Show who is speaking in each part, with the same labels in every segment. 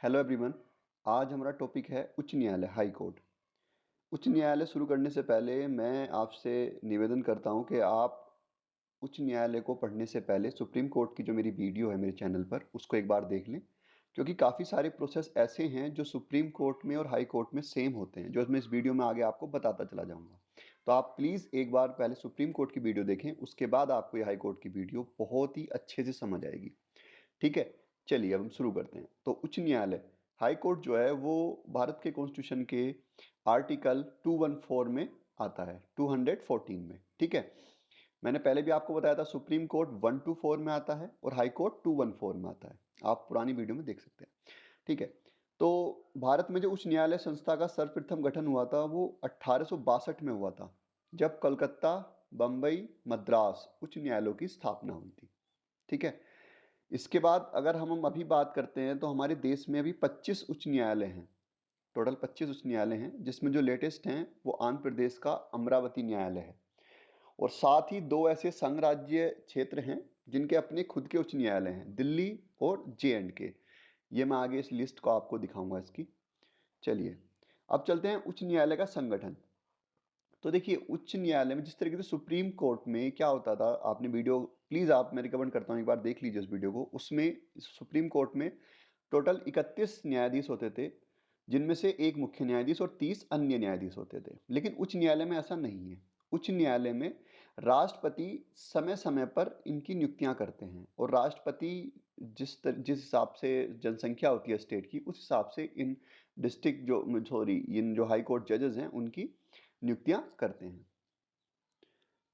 Speaker 1: Hello everyone. आज हमारा topic है उच्च न्यायालय, हाई कोर्ट। उच्च न्यायालय शुरू करने से पहले मैं आपसे निवेदन करता हूं कि आप उच्च न्यायालय को पढ़ने से पहले सुप्रीम कोर्ट की जो मेरी वीडियो है मेरे चैनल पर उसको एक बार देख लें, क्योंकि काफ़ी सारे प्रोसेस ऐसे हैं जो सुप्रीम कोर्ट में और हाई कोर्ट में सेम होते हैं, जो मैं इस वीडियो में आगे आपको बताता चला जाऊंगा। तो आप प्लीज़ एक बार पहले सुप्रीम कोर्ट की वीडियो देखें, उसके बाद आपको ये हाई कोर्ट की वीडियो बहुत ही अच्छे से समझ आएगी। ठीक है, चलिए अब हम शुरू करते हैं। तो उच्च न्यायालय, हाई कोर्ट जो है वो भारत के कॉन्स्टिट्यूशन के आर्टिकल 214 में आता है, 214 में। ठीक है, मैंने पहले भी आपको बताया था सुप्रीम कोर्ट 124 में आता है और हाई कोर्ट 214 में आता है। आप पुरानी वीडियो में देख सकते हैं। ठीक है, तो भारत में जो उच्च न्यायालय संस्था का सर्वप्रथम गठन हुआ था वो 1862 में हुआ था, जब कलकत्ता, बम्बई, मद्रास उच्च न्यायालयों की स्थापना हुई थी। ठीक है, इसके बाद अगर हम अभी बात करते हैं तो हमारे देश में अभी 25 उच्च न्यायालय हैं। टोटल 25 उच्च न्यायालय हैं, जिसमें जो लेटेस्ट हैं वो आंध्र प्रदेश का अमरावती न्यायालय है। और साथ ही दो ऐसे संघ राज्य क्षेत्र हैं जिनके अपने खुद के उच्च न्यायालय हैं, दिल्ली और J&K। ये मैं आगे इस लिस्ट को आपको दिखाऊंगा इसकी। चलिए अब चलते हैं उच्च न्यायालय का संगठन। तो देखिए, उच्च न्यायालय में जिस तरीके से सुप्रीम कोर्ट में क्या होता था, आपने वीडियो प्लीज़ आप मैं रिकमेंड करता हूँ एक बार देख लीजिए उस वीडियो को। उसमें सुप्रीम कोर्ट में टोटल 31 न्यायाधीश होते थे, जिनमें से एक मुख्य न्यायाधीश और 30 अन्य न्यायाधीश होते थे। लेकिन उच्च न्यायालय में ऐसा नहीं है। उच्च न्यायालय में राष्ट्रपति समय समय पर इनकी नियुक्तियां करते हैं, और राष्ट्रपति जिस हिसाब से जनसंख्या होती है स्टेट की, उस हिसाब से इन डिस्ट्रिक्ट जो सॉरी इन जो हाई कोर्ट जजेस हैं उनकी नियुक्तियां करते हैं।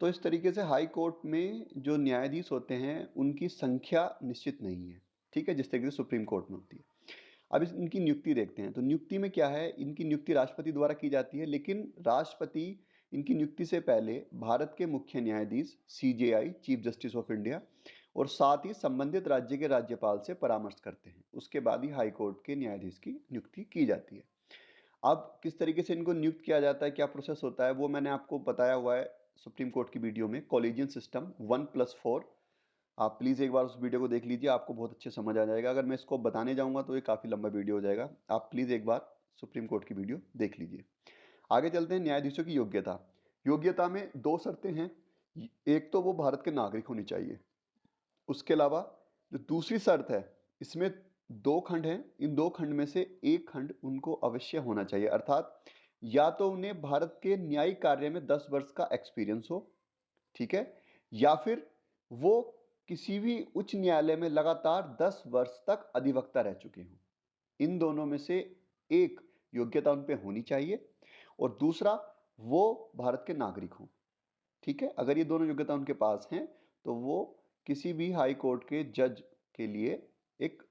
Speaker 1: तो इस तरीके से हाई कोर्ट में जो न्यायाधीश होते हैं उनकी संख्या निश्चित नहीं है। ठीक है, जिस तरीके से सुप्रीम कोर्ट में होती है। अब इनकी नियुक्ति देखते हैं। तो नियुक्ति में क्या है, इनकी नियुक्ति राष्ट्रपति द्वारा की जाती है, लेकिन राष्ट्रपति इनकी नियुक्ति से पहले भारत के मुख्य न्यायाधीश CJI, chief justice of India, और साथ ही संबंधित राज्य के राज्यपाल से परामर्श करते हैं। उसके बाद ही हाई कोर्ट के न्यायाधीश की नियुक्ति की जाती है। अब किस तरीके से इनको नियुक्त किया जाता है, क्या प्रोसेस होता है, वो मैंने आपको बताया हुआ है सुप्रीम कोर्ट की वीडियो में, कॉलेजियन सिस्टम 1+4। आप प्लीज़ एक बार उस वीडियो को देख लीजिए, आपको बहुत अच्छे समझ आ जाएगा। अगर मैं इसको बताने जाऊंगा तो ये काफ़ी लंबा वीडियो हो जाएगा। आप प्लीज़ एक बार सुप्रीम कोर्ट की वीडियो देख लीजिए। आगे चलते हैं, न्यायाधीशों की योग्यता। योग्यता में दो शर्तें हैं। एक तो वो भारत के नागरिक होनी चाहिए। उसके अलावा जो दूसरी शर्त है, इसमें दो खंड हैं, इन दो खंड में से एक खंड उनको अवश्य होना चाहिए। अर्थात या तो उन्हें भारत के न्यायिक कार्य में 10 वर्ष का एक्सपीरियंस हो, ठीक है, या फिर वो किसी भी उच्च न्यायालय में लगातार 10 वर्ष तक अधिवक्ता रह चुके हों। इन दोनों में से एक योग्यता उन पे होनी चाहिए, और दूसरा वो भारत के नागरिक हों। ठीक है, अगर ये दोनों योग्यता उनके पास हैं तो वो किसी भी हाई कोर्ट के जज के लिए एक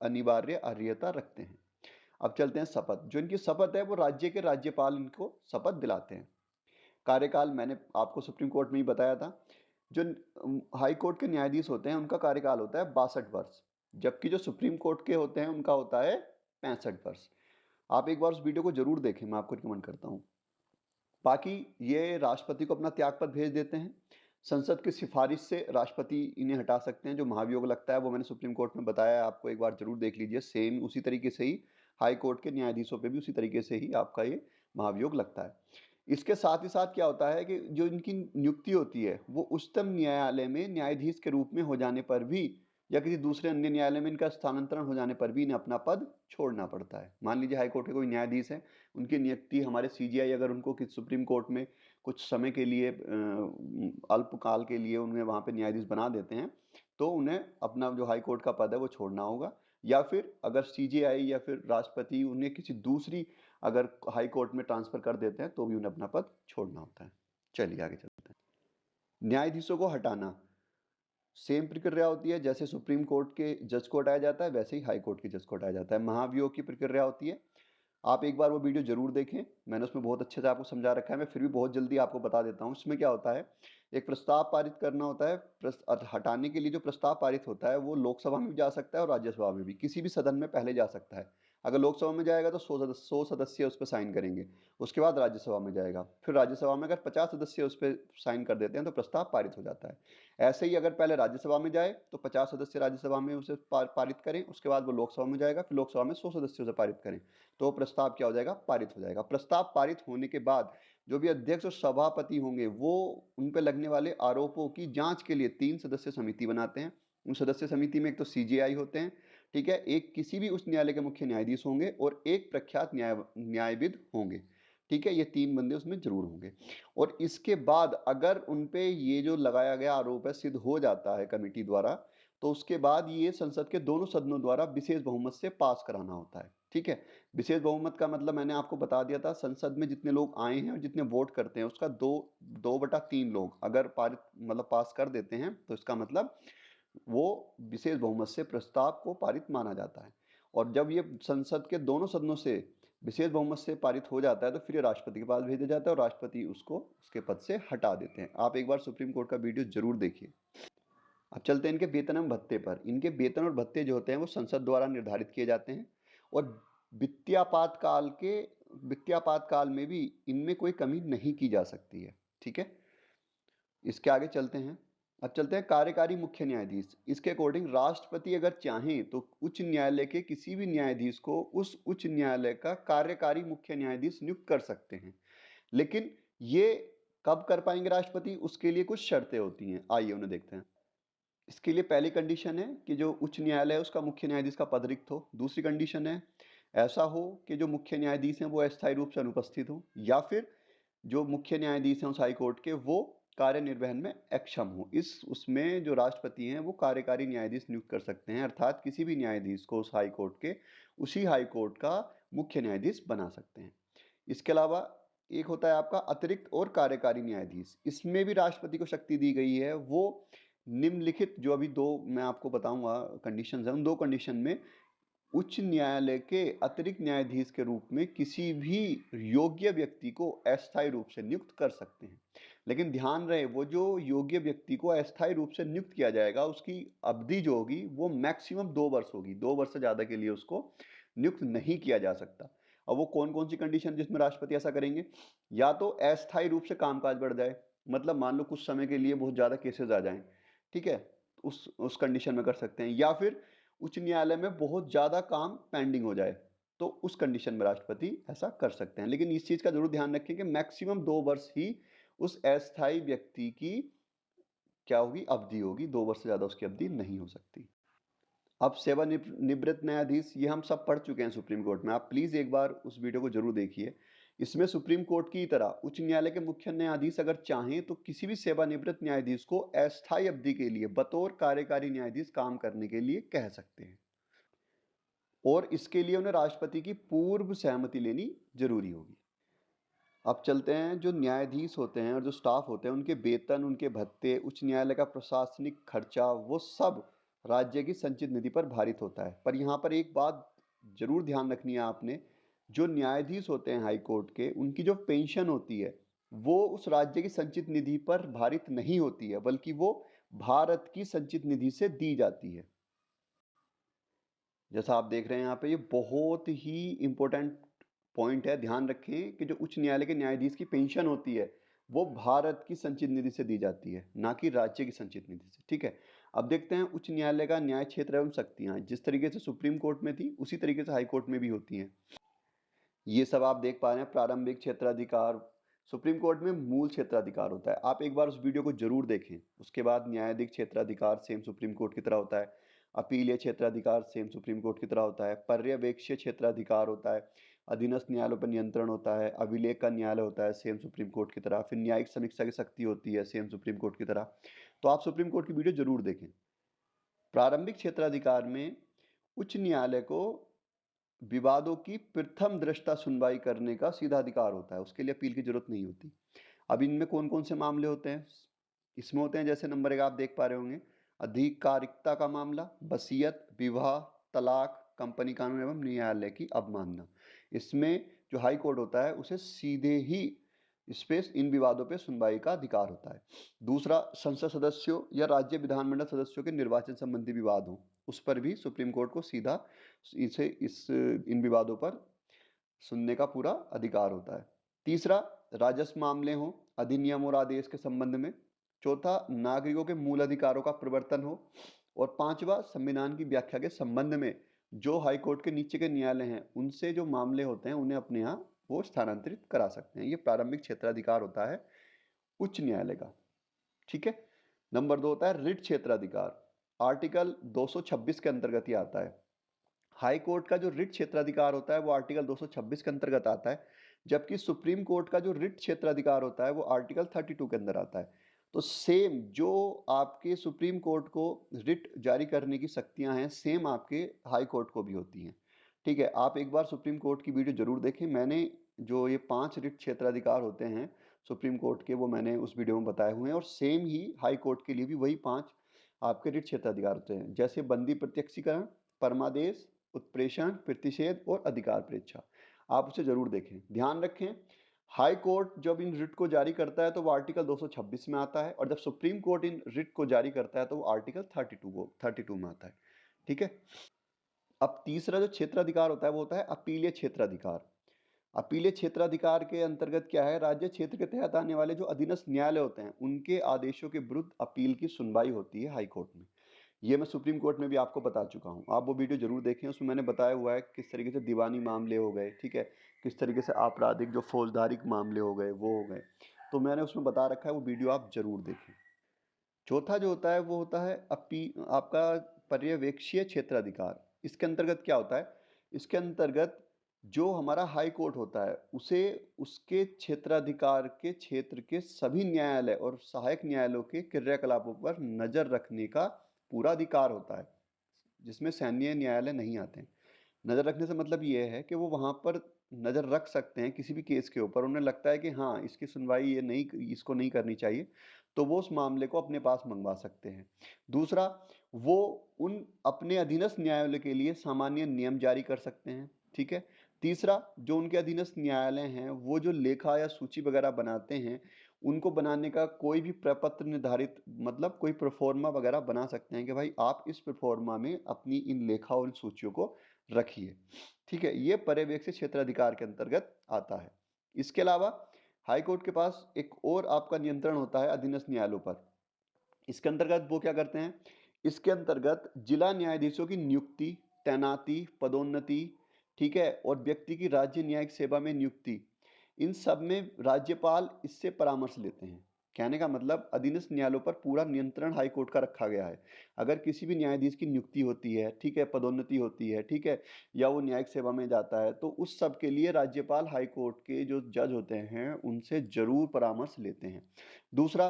Speaker 1: अनिवार्य अर्हता रखते हैं। अब चलते हैं शपथ। जो इनकी शपथ है वो राज्य के राज्यपाल इनको शपथ दिलाते हैं। कार्यकाल मैंने आपको सुप्रीम कोर्ट में ही बताया था। जो हाई कोर्ट के न्यायाधीश होते हैं उनका कार्यकाल होता है 62 वर्ष, जबकि जो सुप्रीम कोर्ट के होते हैं उनका होता है 65 वर्ष। आप एक बार उस वीडियो को जरूर देखें, मैं आपको रिकमेंड करता हूं। बाकी ये राष्ट्रपति को अपना त्यागपत्र भेज देते हैं। संसद की सिफारिश से राष्ट्रपति इन्हें हटा सकते हैं। जो महाभियोग लगता है वो मैंने सुप्रीम कोर्ट में बताया है, आपको एक बार जरूर देख लीजिए। सेम उसी तरीके से ही हाई कोर्ट के न्यायाधीशों पे भी उसी तरीके से ही आपका ये महाभियोग लगता है। इसके साथ ही साथ क्या होता है कि जो इनकी नियुक्ति होती है वो उच्चतम न्यायालय में न्यायाधीश के रूप में हो जाने पर भी, या किसी दूसरे अन्य न्यायालय में इनका स्थानांतरण हो जाने पर भी इन्हें अपना पद छोड़ना पड़ता है। मान लीजिए हाईकोर्ट के कोई न्यायाधीश है, उनकी नियुक्ति हमारे CJI अगर उनको किसी सुप्रीम कोर्ट में कुछ समय के लिए अल्पकाल के लिए उन्हें वहाँ पे न्यायाधीश बना देते हैं, तो उन्हें अपना जो हाई कोर्ट का पद है वो छोड़ना होगा। या फिर अगर CJI या फिर राष्ट्रपति उन्हें किसी दूसरी अगर हाई कोर्ट में ट्रांसफर कर देते हैं तो भी उन्हें अपना पद छोड़ना होता है। चलिए आगे चलते हैं। न्यायाधीशों को हटाना सेम प्रक्रिया होती है। जैसे सुप्रीम कोर्ट के जज को हटाया जाता है, वैसे ही हाई कोर्ट के जज को हटाया जाता है। महाभियोग की प्रक्रिया होती है। आप एक बार वो वीडियो जरूर देखें, मैंने उसमें बहुत अच्छे से आपको समझा रखा है। मैं फिर भी बहुत जल्दी आपको बता देता हूँ। इसमें क्या होता है, एक प्रस्ताव पारित करना होता है। हटाने के लिए जो प्रस्ताव पारित होता है वो लोकसभा में भी जा सकता है और राज्यसभा में भी, किसी भी सदन में पहले जा सकता है। अगर लोकसभा में जाएगा तो 100 सदस्य उस पर साइन करेंगे, उसके बाद राज्यसभा में जाएगा, फिर राज्यसभा में अगर 50 सदस्य उस पर साइन कर देते हैं तो प्रस्ताव पारित हो जाता है। ऐसे ही अगर पहले राज्यसभा में जाए तो 50 सदस्य राज्यसभा में उसे पारित करें, उसके बाद वो लोकसभा में जाएगा, फिर लोकसभा में 100 सदस्यों से पारित करें तो प्रस्ताव क्या हो जाएगा, पारित हो जाएगा। प्रस्ताव पारित होने के बाद जो भी अध्यक्ष और सभापति होंगे वो उन पर लगने वाले आरोपों की जांच के लिए 3 सदस्य समिति बनाते हैं। उन सदस्य समिति में एक तो सीजेआई होते हैं, ठीक है, एक किसी भी उच्च न्यायालय के मुख्य न्यायाधीश होंगे और एक प्रख्यात न्यायविद होंगे, ठीक है, ये 3 बंदे उसमें जरूर होंगे। और इसके बाद अगर उन पे ये जो लगाया गया आरोप है सिद्ध हो जाता है कमेटी द्वारा, तो उसके बाद ये संसद के दोनों सदनों द्वारा विशेष बहुमत से पास कराना होता है, ठीक है। विशेष बहुमत का मतलब मैंने आपको बता दिया था, संसद में जितने लोग आए हैं और जितने वोट करते हैं उसका 2/3 लोग अगर पारित मतलब पास कर देते हैं तो इसका मतलब वो विशेष बहुमत से प्रस्ताव को पारित माना जाता है। और जब ये संसद के दोनों सदनों से विशेष बहुमत से पारित हो जाता है तो फिर ये राष्ट्रपति के पास भेजा जाता है और राष्ट्रपति उसको उसके पद से हटा देते हैं। आप एक बार सुप्रीम कोर्ट का वीडियो जरूर देखिए। अब चलते हैं इनके वेतन एवं भत्ते पर। इनके वेतन और भत्ते जो होते हैं वो संसद द्वारा निर्धारित किए जाते हैं और वित्तीयापात काल में भी इनमें कोई कमी नहीं की जा सकती है, ठीक है। इसके आगे चलते हैं। अब चलते हैं कार्यकारी मुख्य न्यायाधीश। इसके अकॉर्डिंग राष्ट्रपति अगर चाहें तो उच्च न्यायालय के किसी भी न्यायाधीश को उस उच्च न्यायालय का कार्यकारी मुख्य न्यायाधीश नियुक्त कर सकते हैं। लेकिन ये कब कर पाएंगे राष्ट्रपति, उसके लिए कुछ शर्तें होती हैं, आइए उन्हें देखते हैं। इसके लिए पहली कंडीशन है कि जो उच्च न्यायालय है उसका मुख्य न्यायाधीश का पद रिक्त हो। दूसरी कंडीशन है ऐसा हो कि जो मुख्य न्यायाधीश हैं वो अस्थायी रूप से अनुपस्थित हो, या फिर जो मुख्य न्यायाधीश हैं उस हाईकोर्ट के वो कार्य निर्वहन में अक्षम हो। उसमें जो राष्ट्रपति हैं वो कार्यकारी न्यायाधीश नियुक्त कर सकते हैं, अर्थात किसी भी न्यायाधीश को उस हाईकोर्ट के उसी हाईकोर्ट का मुख्य न्यायाधीश बना सकते हैं। इसके अलावा एक होता है आपका अतिरिक्त और कार्यकारी न्यायाधीश। इसमें भी राष्ट्रपति को शक्ति दी गई है। वो निम्नलिखित जो अभी दो मैं आपको बताऊंगा कंडीशंस हैं, उन 2 कंडीशन में उच्च न्यायालय के अतिरिक्त न्यायाधीश के रूप में किसी भी योग्य व्यक्ति को अस्थायी रूप से नियुक्त कर सकते हैं। लेकिन ध्यान रहे वो जो योग्य व्यक्ति को अस्थायी रूप से नियुक्त किया जाएगा उसकी अवधि जो होगी वो मैक्सिमम 2 वर्ष होगी। 2 वर्ष से ज़्यादा के लिए उसको नियुक्त नहीं किया जा सकता। अब वो कौन कौन सी कंडीशन जिसमें राष्ट्रपति ऐसा करेंगे, या तो अस्थायी रूप से कामकाज बढ़ जाए, मतलब मान लो कुछ समय के लिए बहुत ज़्यादा केसेस आ जाएं, ठीक है, उस कंडीशन में कर सकते हैं, या फिर उच्च न्यायालय में बहुत ज़्यादा काम पेंडिंग हो जाए तो उस कंडीशन में राष्ट्रपति ऐसा कर सकते हैं। लेकिन इस चीज़ का जरूर ध्यान रखें कि मैक्सिमम 2 वर्ष ही उस अस्थायी व्यक्ति की क्या होगी, अवधि होगी। 2 वर्ष से ज़्यादा उसकी अवधि नहीं हो सकती। अब सेवानिवृत्त न्यायाधीश, ये हम सब पढ़ चुके हैं सुप्रीम कोर्ट में, आप प्लीज़ एक बार उस वीडियो को जरूर देखिए। इसमें सुप्रीम कोर्ट की तरह उच्च न्यायालय के मुख्य न्यायाधीश अगर चाहें तो किसी भी सेवानिवृत्त न्यायाधीश को अस्थायी अवधि के लिए बतौर कार्यकारी न्यायाधीश काम करने के लिए कह सकते हैं, और इसके लिए उन्हें राष्ट्रपति की पूर्व सहमति लेनी जरूरी होगी। अब चलते हैं जो न्यायाधीश होते हैं और जो स्टाफ होते हैं उनके वेतन, उनके भत्ते, उच्च न्यायालय का प्रशासनिक खर्चा, वो सब राज्य की संचित निधि पर भारित होता है। पर यहाँ पर एक बात जरूर ध्यान रखनी है आपने, जो न्यायाधीश होते हैं हाई कोर्ट के, उनकी जो पेंशन होती है वो उस राज्य की संचित निधि पर भारित नहीं होती है, बल्कि वो भारत की संचित निधि से दी जाती है। जैसा आप देख रहे हैं यहाँ पे, ये बहुत ही इंपॉर्टेंट पॉइंट है, ध्यान रखें कि जो उच्च न्यायालय के न्यायाधीश की पेंशन होती है वो भारत की संचित निधि से दी जाती है, ना कि राज्य की संचित निधि से, ठीक है। अब देखते हैं उच्च न्यायालय का न्याय क्षेत्र एवं शक्तियां। जिस तरीके से सुप्रीम कोर्ट में थी उसी तरीके से हाई कोर्ट में भी होती हैं। ये सब आप देख पा रहे हैं। प्रारंभिक क्षेत्राधिकार, सुप्रीम कोर्ट में मूल क्षेत्राधिकार होता है, आप एक बार उस वीडियो को जरूर देखें। उसके बाद न्यायाधिक क्षेत्राधिकार सेम सुप्रीम कोर्ट की तरह होता है। अपीलीय क्षेत्राधिकार सेम सुप्रीम कोर्ट की तरह होता है। पर्यवेक्षीय क्षेत्राधिकार होता है। अधीनस्थ न्यायालयों पर नियंत्रण होता है। अभिलेख का न्यायालय होता है सेम सुप्रीम कोर्ट की तरह। फिर न्यायिक समीक्षा की शक्ति होती है सेम सुप्रीम कोर्ट की तरह। तो आप सुप्रीम कोर्ट की वीडियो जरूर देखें। प्रारंभिक क्षेत्राधिकार में उच्च न्यायालय को विवादों की प्रथम दृष्टा सुनवाई करने का सीधा अधिकार होता है, उसके लिए अपील की जरूरत नहीं होती। अब इनमें कौन कौन से मामले होते हैं, इसमें होते हैं जैसे नंबर 1 आप देख पा रहे होंगे, आधिकारिकता का मामला, वसीयत, विवाह, तलाक, कंपनी कानून एवं न्यायालय की अवमानना। इसमें जो हाई कोर्ट होता है उसे सीधे ही इस पे इन विवादों पे सुनवाई का अधिकार होता है। दूसरा, संसद सदस्यों या राज्य विधानमंडल सदस्यों के निर्वाचन संबंधी विवाद हो, उस पर भी सुप्रीम कोर्ट को सीधा इन विवादों पर सुनने का पूरा अधिकार होता है। तीसरा, राजस्व मामले हो, अधिनियम और आदेश के संबंध में। चौथा, नागरिकों के मूल अधिकारों का प्रवर्तन हो। और पांचवा, संविधान की व्याख्या के संबंध में जो हाई कोर्ट के नीचे के न्यायालय हैं उनसे जो मामले होते हैं उन्हें अपने यहाँ वो स्थानांतरित करा सकते हैं। ये प्रारंभिक क्षेत्राधिकार होता है उच्च न्यायालय का। ठीक है। नंबर 2 होता है रिट क्षेत्राधिकार। आर्टिकल 226 के अंतर्गत ही आता है। हाई कोर्ट का जो रिट क्षेत्राधिकार होता है वो आर्टिकल 226 के अंतर्गत आता है, जबकि सुप्रीम कोर्ट का जो रिट क्षेत्राधिकार होता है वो आर्टिकल 32 के अंदर आता है। तो सेम जो आपके सुप्रीम कोर्ट को रिट जारी करने की शक्तियां हैं, सेम आपके हाई कोर्ट को भी होती हैं। ठीक है, आप एक बार सुप्रीम कोर्ट की वीडियो जरूर देखें। मैंने जो ये 5 रिट क्षेत्राधिकार होते हैं सुप्रीम कोर्ट के, वो मैंने उस वीडियो में बताए हुए हैं, और सेम ही हाई कोर्ट के लिए भी वही 5 आपके रिट क्षेत्राधिकार होते हैं, जैसे बंदी प्रत्यक्षीकरण, परमादेश, उत्प्रेषण, प्रतिषेध और अधिकार परीक्षा। आप उसे जरूर देखें। ध्यान रखें, हाई कोर्ट जब इन रिट को जारी करता है तो वो आर्टिकल 226 में आता है, और जब सुप्रीम कोर्ट इन रिट को जारी करता है तो वो आर्टिकल 32 में आता है। ठीक है। अब तीसरा जो क्षेत्राधिकार होता है वो होता है अपीलीय क्षेत्राधिकार। अपीलीय क्षेत्राधिकार के अंतर्गत क्या है, राज्य क्षेत्र के तहत आने वाले जो अधीनस्थ न्यायालय होते हैं उनके आदेशों के विरुद्ध अपील की सुनवाई होती है हाई कोर्ट में। ये मैं सुप्रीम कोर्ट में भी आपको बता चुका हूँ, आप वो वीडियो जरूर देखें। उसमें मैंने बताया हुआ है किस तरीके से दीवानी मामले हो गए, ठीक है, किस तरीके से आपराधिक जो फौजदारी मामले हो गए वो हो गए, तो मैंने उसमें बता रखा है, वो वीडियो आप जरूर देखें। चौथा जो होता है वो होता है आपका पर्यवेक्षीय क्षेत्राधिकार। इसके अंतर्गत क्या होता है, इसके अंतर्गत जो हमारा हाई कोर्ट होता है उसे उसके क्षेत्राधिकार के क्षेत्र के सभी न्यायालय और सहायक न्यायालयों के क्रियाकलापों पर नजर रखने का पूरा अधिकार होता है, जिसमें सैन्य न्यायालय नहीं आते हैं। नज़र रखने से मतलब ये है कि वो वहाँ पर नज़र रख सकते हैं किसी भी केस के ऊपर। उन्हें लगता है कि हाँ, इसकी सुनवाई ये नहीं, इसको नहीं करनी चाहिए, तो वो उस मामले को अपने पास मंगवा सकते हैं। दूसरा, वो उन अपने अधीनस्थ न्यायालय के लिए सामान्य नियम जारी कर सकते हैं। ठीक है। तीसरा, जो उनके अधीनस्थ न्यायालय हैं वो जो लेखा या सूची वगैरह बनाते हैं, उनको बनाने का कोई भी प्रपत्र निर्धारित, मतलब कोई प्रोफॉर्मा वगैरह बना सकते हैं कि भाई आप इस प्रोफॉर्मा में अपनी इन लेखा और इन सूचियों को रखिए। ठीक है, ये पर्यवेक्षी क्षेत्राधिकार के अंतर्गत आता है। इसके अलावा हाई कोर्ट के पास एक और आपका नियंत्रण होता है अधीनस्थ न्यायालयों पर। इसके अंतर्गत वो क्या करते हैं, इसके अंतर्गत जिला न्यायाधीशों की नियुक्ति, तैनाती, पदोन्नति, ठीक है, और व्यक्ति की राज्य न्यायिक सेवा में नियुक्ति, इन सब में राज्यपाल इससे परामर्श लेते हैं। कहने का मतलब अधीनस्थ न्यायालयों पर पूरा नियंत्रण हाई कोर्ट का रखा गया है। अगर किसी भी न्यायाधीश की नियुक्ति होती है, ठीक है, पदोन्नति होती है, ठीक है, या वो न्यायिक सेवा में जाता है, तो उस सब के लिए राज्यपाल हाई कोर्ट के जो जज होते हैं उनसे जरूर परामर्श लेते हैं। दूसरा,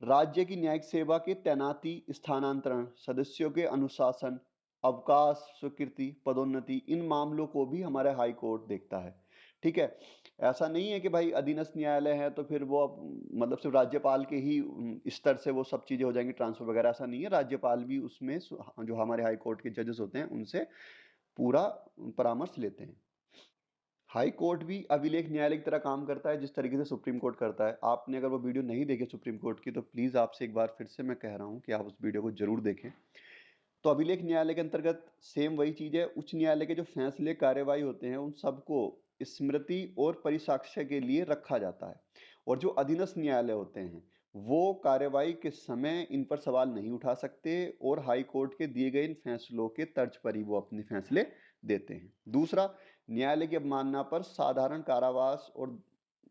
Speaker 1: राज्य की न्यायिक सेवा की तैनाती, स्थानांतरण, सदस्यों के अनुशासन, अवकाश स्वीकृति, पदोन्नति, इन मामलों को भी हमारा हाई कोर्ट देखता है। ठीक है, ऐसा नहीं है कि भाई अधीनस्थ न्यायालय है तो फिर वो मतलब सिर्फ राज्यपाल के ही स्तर से वो सब चीजें हो जाएंगी ट्रांसफर वगैरह, ऐसा नहीं है। राज्यपाल भी उसमें जो हमारे हाई कोर्ट के जजेस होते हैं उनसे पूरा परामर्श लेते हैं। हाई कोर्ट भी अभिलेख न्यायालय की तरह काम करता है जिस तरीके से सुप्रीम कोर्ट करता है। आपने अगर वो वीडियो नहीं देखी सुप्रीम कोर्ट की, तो प्लीज़ आपसे एक बार फिर से मैं कह रहा हूँ कि आप उस वीडियो को जरूर देखें। तो अभिलेख न्यायालय के अंतर्गत सेम वही चीज़ है। उच्च न्यायालय के जो फैसले कार्यवाही होते हैं उन सबको स्मृति और परिसाक्ष्य के लिए रखा जाता है, और जो अधीनस्थ न्यायालय होते हैं वो कार्यवाही के समय इन पर सवाल नहीं उठा सकते, और हाई कोर्ट के दिए गए इन फैसलों के तर्ज पर ही वो अपने फैसले देते हैं। दूसरा, न्यायालय की अवमानना पर साधारण कारावास और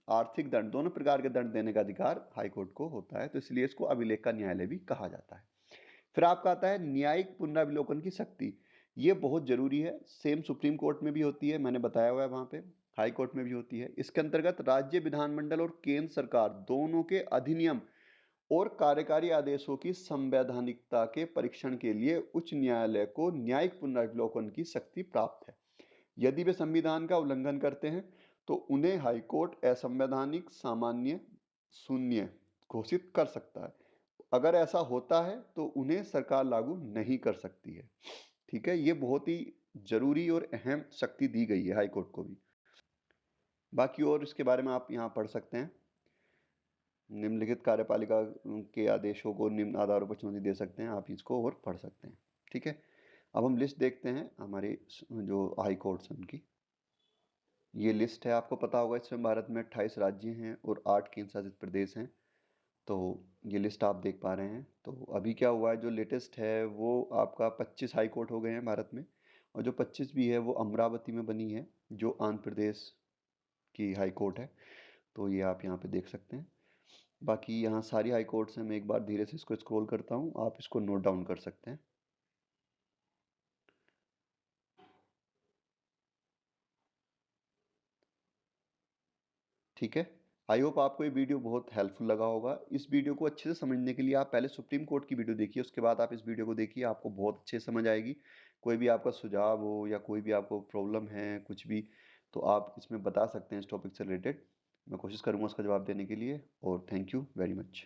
Speaker 1: आर्थिक दंड, दोनों प्रकार के दंड देने का अधिकार हाई कोर्ट को होता है, तो इसलिए इसको अभिलेख का न्यायालय भी कहा जाता है। फिर आपका आता है न्यायिक पुनरावलोकन की शक्ति। ये बहुत जरूरी है, सेम सुप्रीम कोर्ट में भी होती है, मैंने बताया हुआ है वहां पे, हाई कोर्ट में भी होती है। इसके अंतर्गत राज्य विधानमंडल और केंद्र सरकार दोनों के अधिनियम और कार्यकारी आदेशों की संवैधानिकता के परीक्षण के लिए उच्च न्यायालय को न्यायिक पुनरावलोकन की शक्ति प्राप्त है। यदि वे संविधान का उल्लंघन करते हैं तो उन्हें हाईकोर्ट असंवैधानिक, सामान्य, शून्य घोषित कर सकता है। अगर ऐसा होता है तो उन्हें सरकार लागू नहीं कर सकती है। ठीक है, ये बहुत ही जरूरी और अहम शक्ति दी गई है हाईकोर्ट को भी। बाकी और इसके बारे में आप यहाँ पढ़ सकते हैं। निम्नलिखित कार्यपालिका के आदेशों को निम्न आधारों पर चुनौती दे सकते हैं, आप इसको और पढ़ सकते हैं। ठीक है, अब हम लिस्ट देखते हैं हमारी जो हाई कोर्ट्स हैं उनकी। ये लिस्ट है, आपको पता होगा इसमें भारत में 28 राज्य हैं और 8 केंद्र शासित प्रदेश हैं। तो ये लिस्ट आप देख पा रहे हैं। तो अभी क्या हुआ है, जो लेटेस्ट है वो आपका 25 हाई कोर्ट हो गए हैं भारत में, और जो 25 भी है वो अमरावती में बनी है, जो आंध्र प्रदेश की हाई कोर्ट है। तो ये आप यहाँ पे देख सकते हैं। बाकी यहाँ सारी हाई कोर्ट्स हैं, मैं एक बार धीरे से इसको स्क्रॉल करता हूँ, आप इसको नोट डाउन कर सकते हैं। ठीक है। आई होप आपको ये वीडियो बहुत हेल्पफुल लगा होगा। इस वीडियो को अच्छे से समझने के लिए आप पहले सुप्रीम कोर्ट की वीडियो देखिए, उसके बाद आप इस वीडियो को देखिए, आपको बहुत अच्छे से समझ आएगी। कोई भी आपका सुझाव हो या कोई भी आपको प्रॉब्लम है कुछ भी, तो आप इसमें बता सकते हैं इस टॉपिक से रिलेटेड। मैं कोशिश करूँगा उसका जवाब देने के लिए, और थैंक यू वेरी मच।